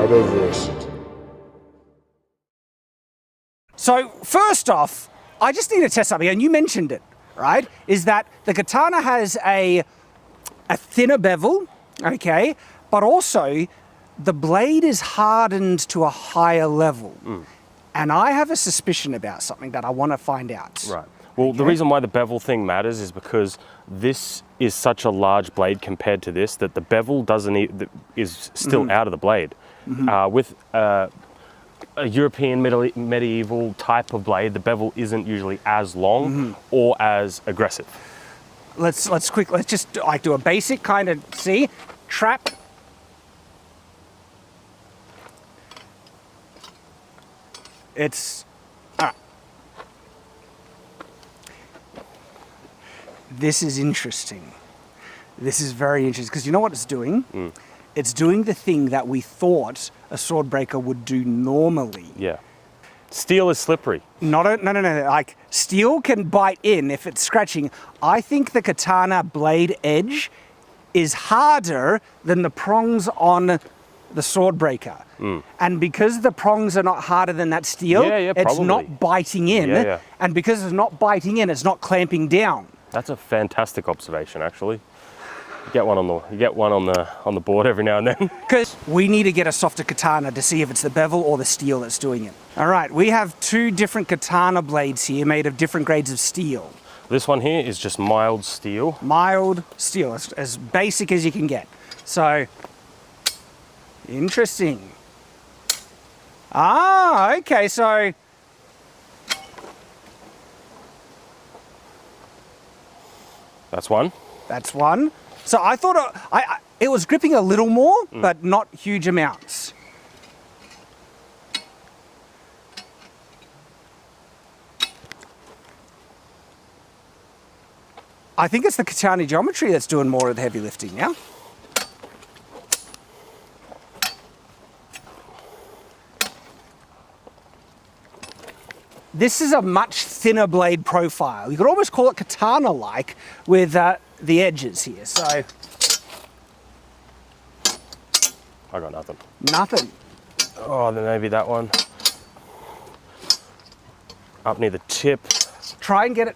Metaverse. So first off, I just need to test something, and you mentioned it, right? Is that the katana has a thinner bevel, okay, but also the blade is hardened to a higher level. And I have a suspicion about something that I want to find out. Right. Well, the reason why the bevel thing matters is because this is such a large blade compared to this that the bevel is still out of the blade. With a European medieval type of blade, the bevel isn't usually as long or as aggressive. Let's just like do a basic kind of trap. It's This is interesting. This is very interesting because you know what it's doing? It's doing the thing that we thought a sword breaker would do normally. Yeah. Steel is slippery. No. Like steel can bite in if it's scratching. I think the katana blade edge is harder than the prongs on the sword breaker. And because the prongs are not harder than that steel, it's not biting in. And because it's not biting in, it's not clamping down. That's a fantastic observation, actually. You get one on the board every now and then. Because we need to get a softer katana to see if it's the bevel or the steel that's doing it. All right, we have two different katana blades here made of different grades of steel. This one here is just mild steel. Mild steel, as basic as you can get. So, interesting. Ah, okay, so that's one. That's one. So I thought it was gripping a little more, but not huge amounts. I think it's the katana geometry that's doing more of the heavy lifting now. This is a much thinner blade profile. You could almost call it katana-like with the edges here. So I got nothing. Nothing. Oh, then maybe that one. Up near the tip. Try and get it.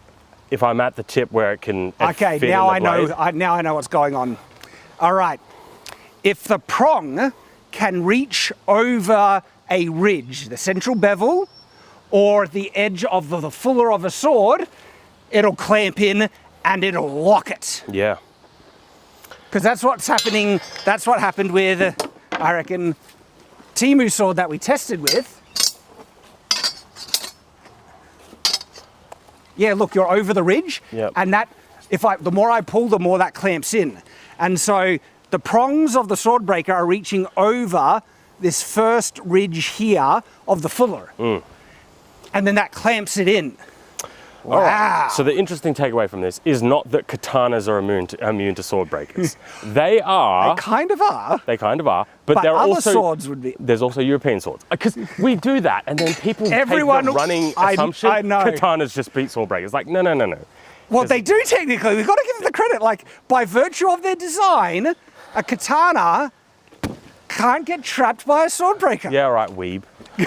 If I'm at the tip where it can. Okay, fit now in the blade. now I know what's going on. All right. If the prong can reach over a ridge, the central bevel, or the edge of the fuller of a sword, it'll clamp in and it'll lock it. Yeah. Because that's what's happening. That's what happened with, I reckon, Temu sword that we tested with. Yeah, look, you're over the ridge, and that, the more I pull, the more that clamps in. And so the prongs of the sword breaker are reaching over this first ridge here of the fuller. And then that clamps it in. Wow. Right. So the interesting takeaway from this is not that katanas are immune to sword breakers. They are. They kind of are. They kind of are. But there are other also swords would be. There's also European swords. Because we do that, and then people take the running assumption I know. katanas just beat sword breakers. Like, no. Well, they do technically. We've got to give them the credit. Like, by virtue of their design, a katana can't get trapped by a sword breaker. Yeah, right, weeb.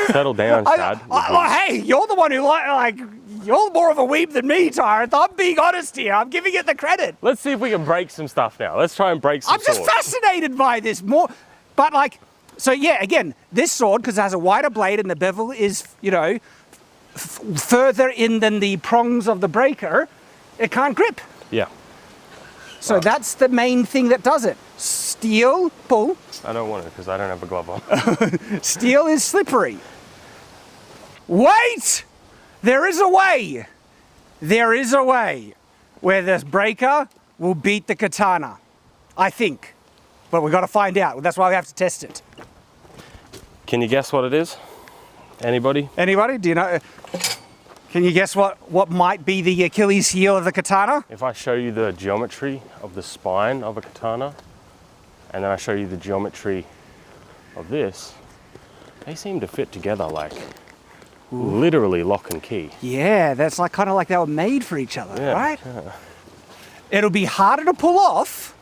Settle down, Shad. Hey, you're the one who you're more of a weeb than me, Tyrant. I'm being honest here. I'm giving it the credit. Let's see if we can break some stuff now. Let's try and break some swords. I'm just fascinated by this more. But so yeah, again, this sword, because it has a wider blade and the bevel is, further in than the prongs of the breaker, it can't grip. Yeah. So that's the main thing that does it. Steel, pull. I don't want it because I don't have a glove on. Steel is slippery. Wait! There is a way. There is a way where this breaker will beat the katana. I think. But we've got to find out. That's why we have to test it. Can you guess what it is? Anybody? Anybody? Do you know? Can you guess what might be the Achilles heel of the katana? If I show you the geometry of the spine of a katana, and then I show you the geometry of this, they seem to fit together like literally lock and key. Yeah, that's kind of like they were made for each other, right? Yeah. It'll be harder to pull off,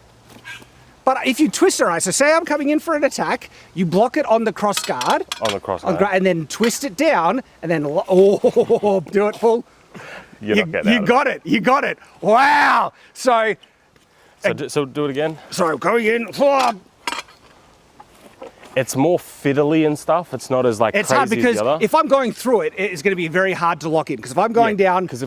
But if you twist it right, so say I'm coming in for an attack, you block it on the cross guard. On the cross guard. And then twist it down, and then, oh, do it full. You got it. You got it. Wow. So do it again. So going in. It's more fiddly and stuff. It's not as like It's crazy hard because as the other. if I'm going through it, it's going to be very hard to lock in. Because if I'm going down, because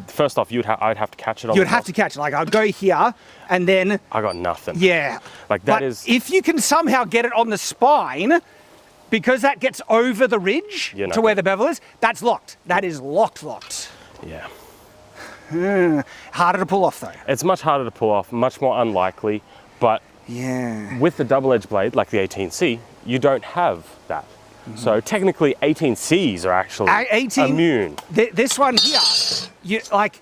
first off, I'd have to catch it on. You'd have to catch it. Like I'd go here, and then I got nothing. Yeah. Like that but is. If you can somehow get it on the spine, because that gets over the ridge to where the bevel is, that's locked. That is locked. Yeah. Harder to pull off though. It's much harder to pull off, much more unlikely, but with the double-edged blade, like the 18C, you don't have that. So technically 18Cs are actually immune. This one here, you like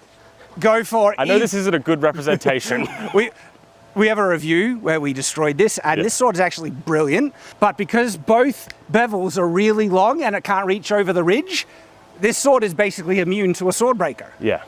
go for... I know this isn't a good representation. We have a review where we destroyed this, and this sword is actually brilliant, but because both bevels are really long and it can't reach over the ridge, this sword is basically immune to a sword breaker. Yeah.